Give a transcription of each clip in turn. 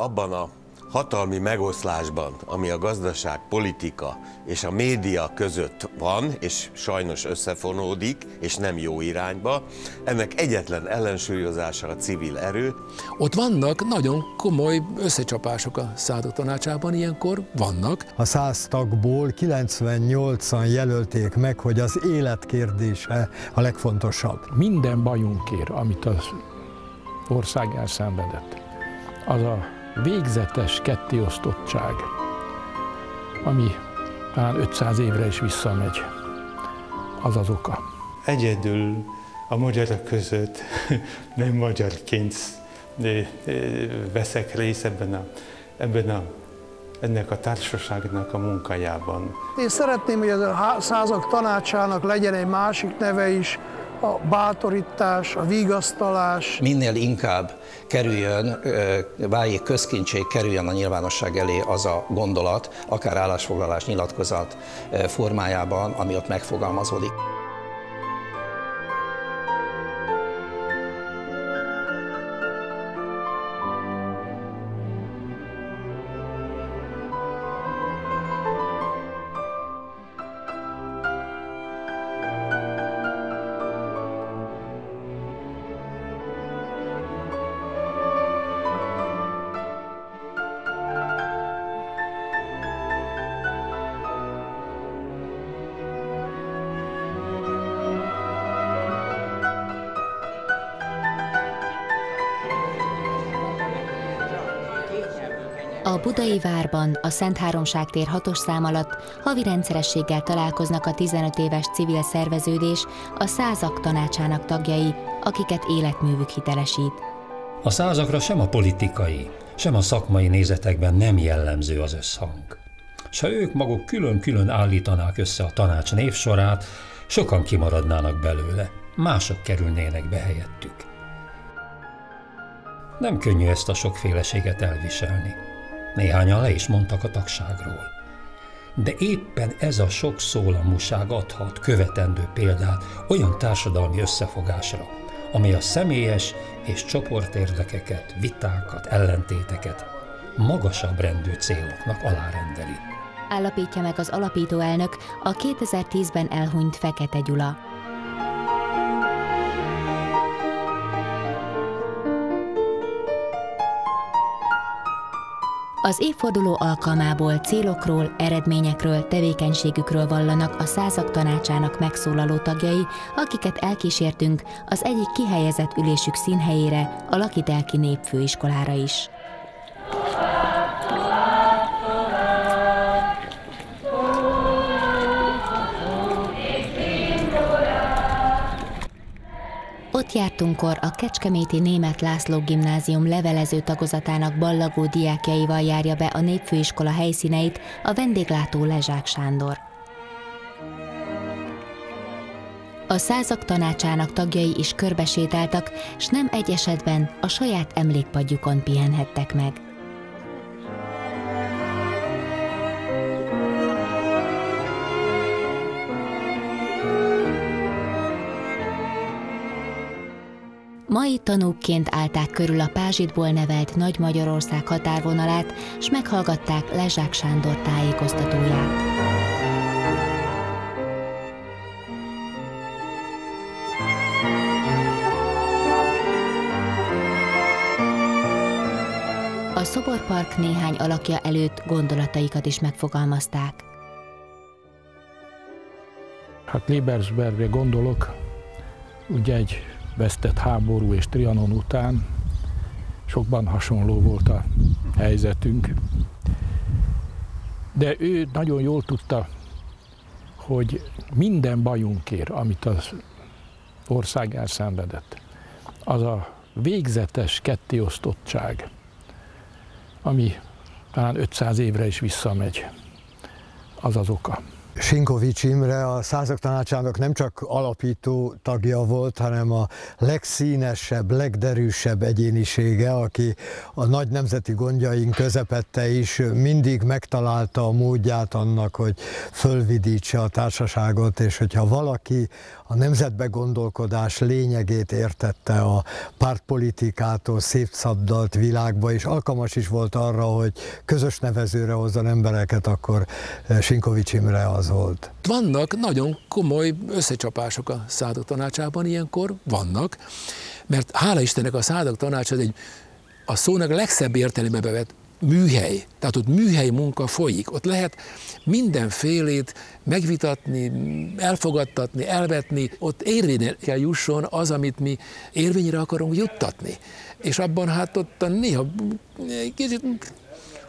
abban a hatalmi megoszlásban, ami a gazdaság, politika és a média között van, és sajnos összefonódik, és nem jó irányba, ennek egyetlen ellensúlyozása a civil erő. Ott vannak nagyon komoly összecsapások a Százak Tanácsában, ilyenkor vannak. A 100 tagból 98-an jelölték meg, hogy az élet kérdése a legfontosabb. Minden bajunkért, amit az ország elszenvedett, az a végzetes kettéosztottság, ami talán 500 évre is visszamegy, az az oka. Egyedül a magyarok között nem magyarként veszek részt ennek a társaságnak a munkájában. Én szeretném, hogy ez a Százak Tanácsának legyen egy másik neve is, a bátorítás, a vigasztalás. Minél inkább váljék közkincsé, kerüljön a nyilvánosság elé az a gondolat, akár állásfoglalás, nyilatkozat formájában, ami ott megfogalmazódik. A budai várban, a Szent Háromság tér 6-os szám alatt havi rendszerességgel találkoznak a 15 éves civil szerveződés, a Százak Tanácsának tagjai, akiket életművük hitelesít. A százakra sem a politikai, sem a szakmai nézetekben nem jellemző az összhang. S ha ők maguk külön-külön állítanák össze a tanács névsorát, sokan kimaradnának belőle, mások kerülnének be helyettük. Nem könnyű ezt a sokféleséget elviselni. Néhányan le is mondtak a tagságról. De éppen ez a sok szólamúság adhat követendő példát olyan társadalmi összefogásra, amely a személyes és csoportérdekeket, vitákat, ellentéteket magasabb rendű céloknak alárendeli. Állapítja meg az alapító elnök, a 2010-ben elhunyt Fekete Gyula. Az évforduló alkalmából célokról, eredményekről, tevékenységükről vallanak a Százak Tanácsának megszólaló tagjai, akiket elkísértünk az egyik kihelyezett ülésük színhelyére, a Lakitelki Népfőiskolára is. Ott jártunkkor a kecskeméti Németh László Gimnázium levelező tagozatának ballagó diákjaival járja be a Népfőiskola helyszíneit a vendéglátó Lezsák Sándor. A Százak Tanácsának tagjai is körbesétáltak, s nem egy esetben a saját emlékpadjukon pihenhettek meg. Mai tanúkként állták körül a Pázsitból nevelt Nagy-Magyarország határvonalát, s meghallgatták Lezsák Sándor tájékoztatóját. A szoborpark néhány alakja előtt gondolataikat is megfogalmazták. Hát Lebersbergre gondolok, ugye egy vesztett háború és Trianon után sokban hasonló volt a helyzetünk. De ő nagyon jól tudta, hogy minden bajunkért, amit az ország elszenvedett, az a végzetes kettéosztottság, ami talán 500 évre is visszamegy, az az oka. Sinkovics Imre a Százak Tanácsának nem csak alapító tagja volt, hanem a legszínesebb, legderűsebb egyénisége, aki a nagy nemzeti gondjaink közepette is mindig megtalálta a módját annak, hogy fölvidítse a társaságot, és hogyha valaki a nemzetbe gondolkodás lényegét értette a pártpolitikától szétszabdalt világba, és alkalmas is volt arra, hogy közös nevezőre hozzon embereket, akkor Sinkovics Imre az volt. Vannak nagyon komoly összecsapások a Századok Tanácsában ilyenkor, vannak, mert hála Istennek a Századok Tanács az egy a szónak legszebb értelembe vett műhely. Tehát ott műhely munka folyik. Ott lehet mindenfélét megvitatni, elfogadtatni, elvetni. Ott érvényre kell jusson az, amit mi érvényre akarunk juttatni. És abban hát ott néha kicsit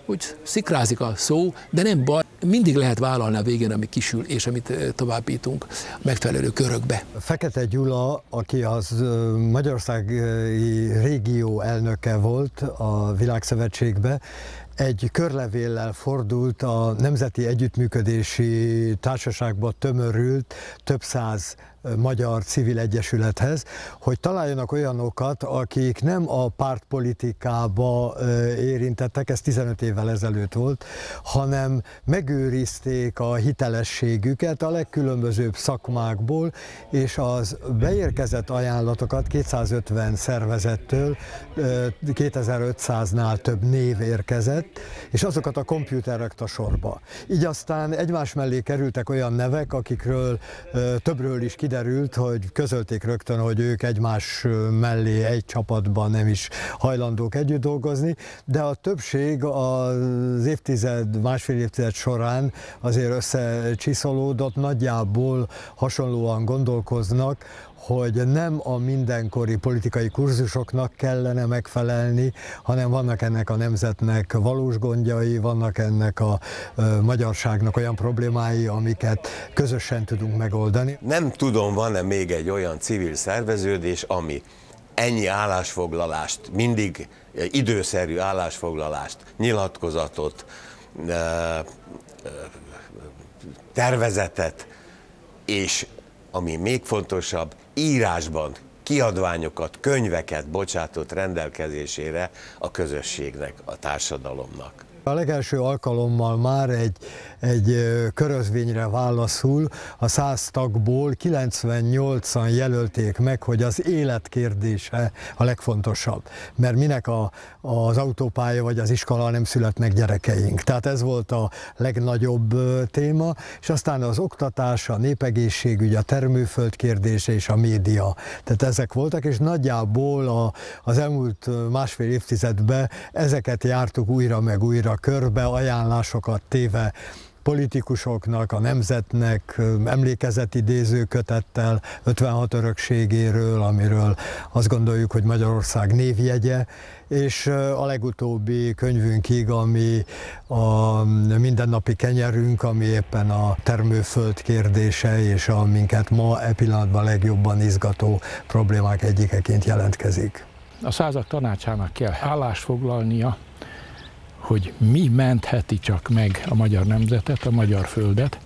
úgy szikrázik a szó, de nem baj. Mindig lehet vállalni a végén, ami kisül, és amit továbbítunk megfelelő körökbe. Fekete Gyula, aki az magyarországi régió elnöke volt a Világszövetségbe, egy körlevéllel fordult a Nemzeti Együttműködési Társaságba tömörült több száz magyar civil egyesülethez, hogy találjanak olyanokat, akik nem a pártpolitikába érintettek, ez 15 évvel ezelőtt volt, hanem megőrizték a hitelességüket a legkülönbözőbb szakmákból, és az beérkezett ajánlatokat 250 szervezettől 2500-nál több név érkezett, és azokat a komputer rakta sorba. Így aztán egymás mellé kerültek olyan nevek, akikről többről is kiderült, hogy közölték rögtön, hogy ők egymás mellé egy csapatban nem is hajlandók együtt dolgozni, de a többség az másfél évtized során azért összecsiszolódott, nagyjából hasonlóan gondolkoznak, hogy nem a mindenkori politikai kurzusoknak kellene megfelelni, hanem vannak ennek a nemzetnek valós gondjai, vannak ennek a magyarságnak olyan problémái, amiket közösen tudunk megoldani. Nem tudom, van-e még egy olyan civil szerveződés, ami ennyi állásfoglalást, mindig időszerű állásfoglalást, nyilatkozatot, tervezetet, és ami még fontosabb, írásban kiadványokat, könyveket bocsátott rendelkezésére a közösségnek, a társadalomnak. A legelső alkalommal már egy körözvényre válaszul a 100 tagból 98-an jelölték meg, hogy az élet kérdése a legfontosabb. Mert minek az autópálya vagy az iskola, nem születnek gyerekeink. Tehát ez volt a legnagyobb téma, és aztán az oktatás, a népegészségügy, a termőföld kérdése és a média. Tehát ezek voltak, és nagyjából az elmúlt másfél évtizedben ezeket jártuk újra meg újra körbe, ajánlásokat téve politikusoknak, a nemzetnek, emlékezetidéző kötettel 56 örökségéről, amiről azt gondoljuk, hogy Magyarország névjegye, és a legutóbbi könyvünkig, ami a mindennapi kenyerünk, ami éppen a termőföld kérdése, és a minket ma e pillanatban legjobban izgató problémák egyikeként jelentkezik. A Századok Tanácsának kell állást foglalnia, hogy mi mentheti csak meg a magyar nemzetet, a magyar földet,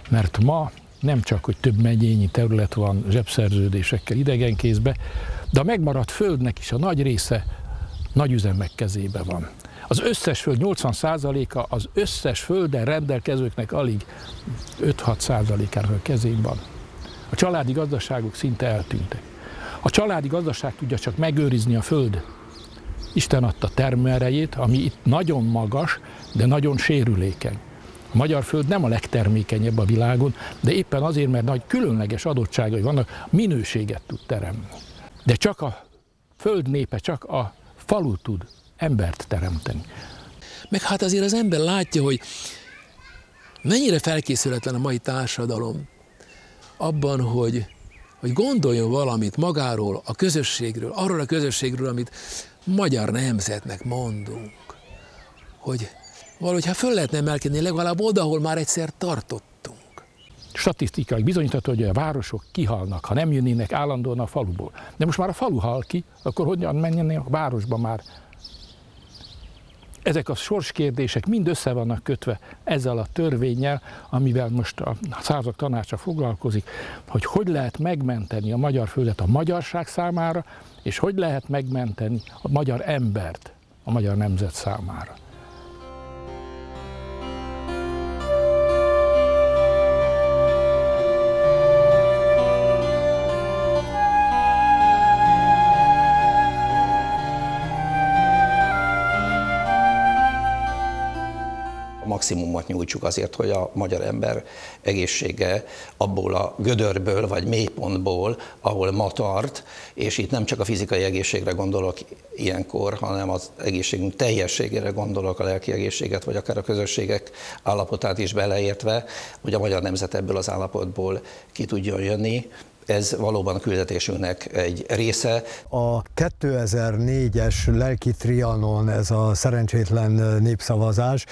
mert ma nem csak, hogy több megyényi terület van zsebszerződésekkel idegenkézbe, de a megmaradt földnek is a nagy része nagyüzemek kezébe van. Az összes föld 80%-a az összes földen rendelkezőknek alig 5-6%-ának a kezén van. A családi gazdaságok szinte eltűntek. A családi gazdaság tudja csak megőrizni a föld Isten adta termőerejét, ami itt nagyon magas, de nagyon sérülékeny. A magyar föld nem a legtermékenyebb a világon, de éppen azért, mert nagy különleges adottságai vannak, minőséget tud teremni. De csak a föld népe, csak a falu tud embert teremteni. Meg hát azért az ember látja, hogy mennyire felkészületlen a mai társadalom abban, hogy gondoljon valamit magáról, a közösségről, arról a közösségről, amit magyar nemzetnek mondunk, hogy valahogy ha föl lehetne emelkedni legalább oda, ahol már egyszer tartottunk. Statisztikák bizonyítható, hogy a városok kihalnak, ha nem jönnének állandóan a faluból. De most már a falu hal ki, akkor hogyan menjenek a városba már? Ezek a sorskérdések mind össze vannak kötve ezzel a törvénnyel, amivel most a Századok Tanácsa foglalkozik, hogy lehet megmenteni a magyar földet a magyarság számára, és hogy lehet megmenteni a magyar embert a magyar nemzet számára. maximumot nyújtsuk azért, hogy a magyar ember egészsége abból a gödörből vagy mélypontból, ahol ma tart, és itt nem csak a fizikai egészségre gondolok ilyenkor, hanem az egészségünk teljességére gondolok, a lelki egészséget, vagy akár a közösségek állapotát is beleértve, hogy a magyar nemzet ebből az állapotból ki tudjon jönni. Ez valóban a küldetésünknek egy része. A 2004-es lelki trianon, ez a szerencsétlen népszavazás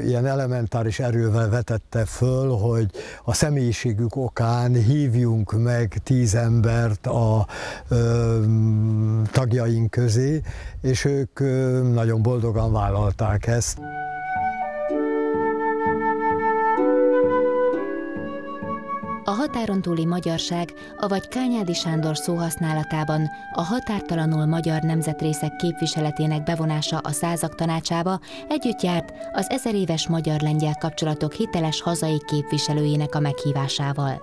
ilyen elementáris erővel vetette föl, hogy a személyiségük okán hívjunk meg 10 embert a tagjaink közé, és ők nagyon boldogan vállalták ezt. A határon túli magyarság, avagy Kányádi Sándor szóhasználatában a határtalanul magyar nemzetrészek képviseletének bevonása a Százak Tanácsába együtt járt az 1000 éves magyar-lengyel kapcsolatok hiteles hazai képviselőjének a meghívásával.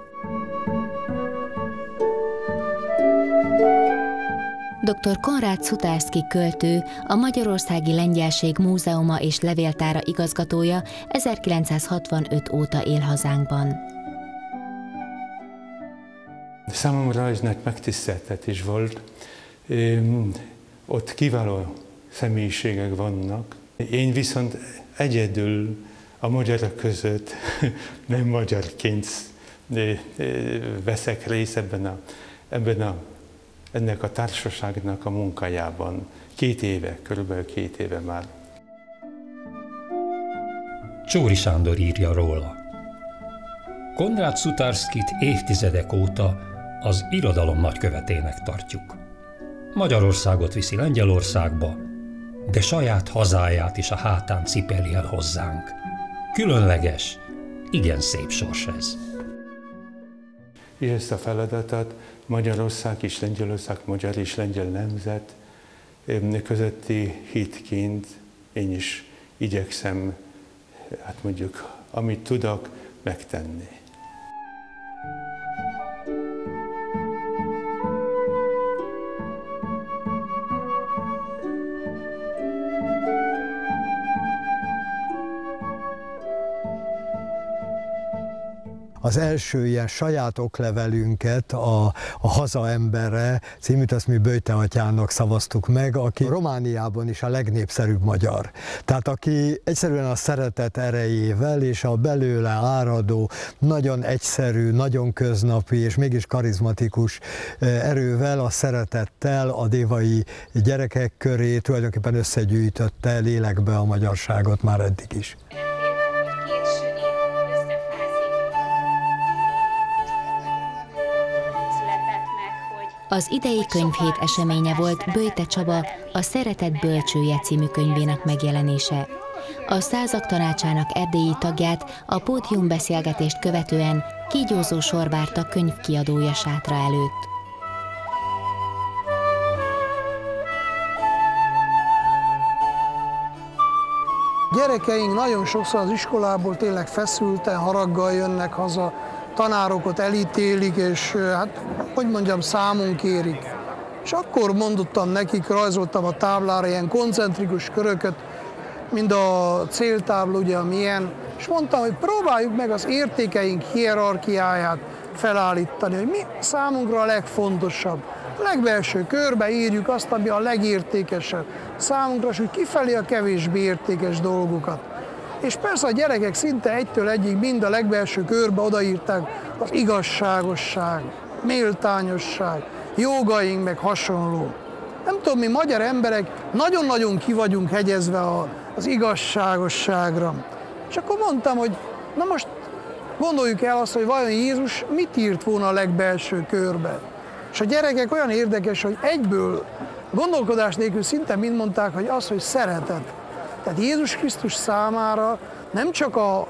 Dr. Konrád Sutarski költő, a Magyarországi Lengyelség Múzeuma és Levéltára igazgatója 1965 óta él hazánkban. Számomra ez nagy megtiszteltetés volt. Ott kiváló személyiségek vannak. Én viszont egyedül a magyarok között nem magyarként veszek részt ennek a társaságnak a munkájában. 2 éve, körülbelül 2 éve már. Csóri Sándor írja róla. Konrád Sutarskit évtizedek óta az irodalom nagykövetének tartjuk. Magyarországot viszi Lengyelországba, de saját hazáját is a hátán cipeli el hozzánk. Különleges, igen szép sors ez. És ezt a feladatot Magyarország és Lengyelország, magyar és lengyel nemzet közötti hitként én is igyekszem, hát mondjuk, amit tudok, megtenni. Az első ilyen saját oklevelünket a Hazaemberre címűt, azt mi Böjte atyának szavaztuk meg, aki Romániában is a legnépszerűbb magyar. Tehát aki egyszerűen a szeretet erejével és a belőle áradó, nagyon egyszerű, nagyon köznapi és mégis karizmatikus erővel, a szeretettel a dévai gyerekek köré tulajdonképpen összegyűjtötte lélekbe a magyarságot már eddig is. Az idei könyvhét eseménye volt Böjte Csaba a Szeretet bölcsője című könyvének megjelenése. A Százak Tanácsának erdélyi tagját a pódiumbeszélgetést követően kígyózó sor várt a könyvkiadója sátra előtt. Gyerekeink nagyon sokszor az iskolából tényleg feszülten, haraggal jönnek haza, tanárokat elítélik, és hát, hogy mondjam, számon kérik. És akkor mondottam nekik, rajzoltam a táblára ilyen koncentrikus köröket, mind a céltábla, ugye, amilyen, és mondtam, hogy próbáljuk meg az értékeink hierarchiáját felállítani, hogy mi számunkra a legfontosabb. A legbelső körbe írjuk azt, ami a legértékesebb számunkra, és hogy kifelé a kevésbé értékes dolgokat. És persze a gyerekek szinte egytől egyig mind a legbelső körbe odaírták az igazságosság, méltányosság, jogaink, meg hasonló. Nem tudom, mi magyar emberek nagyon-nagyon ki vagyunk hegyezve az igazságosságra. És akkor mondtam, hogy na most gondoljuk el azt, hogy vajon Jézus mit írt volna a legbelső körbe. És a gyerekek olyan érdekes, hogy egyből gondolkodás nélkül szinte mind mondták, hogy az, hogy szeretet. Tehát Jézus Krisztus számára nem csak a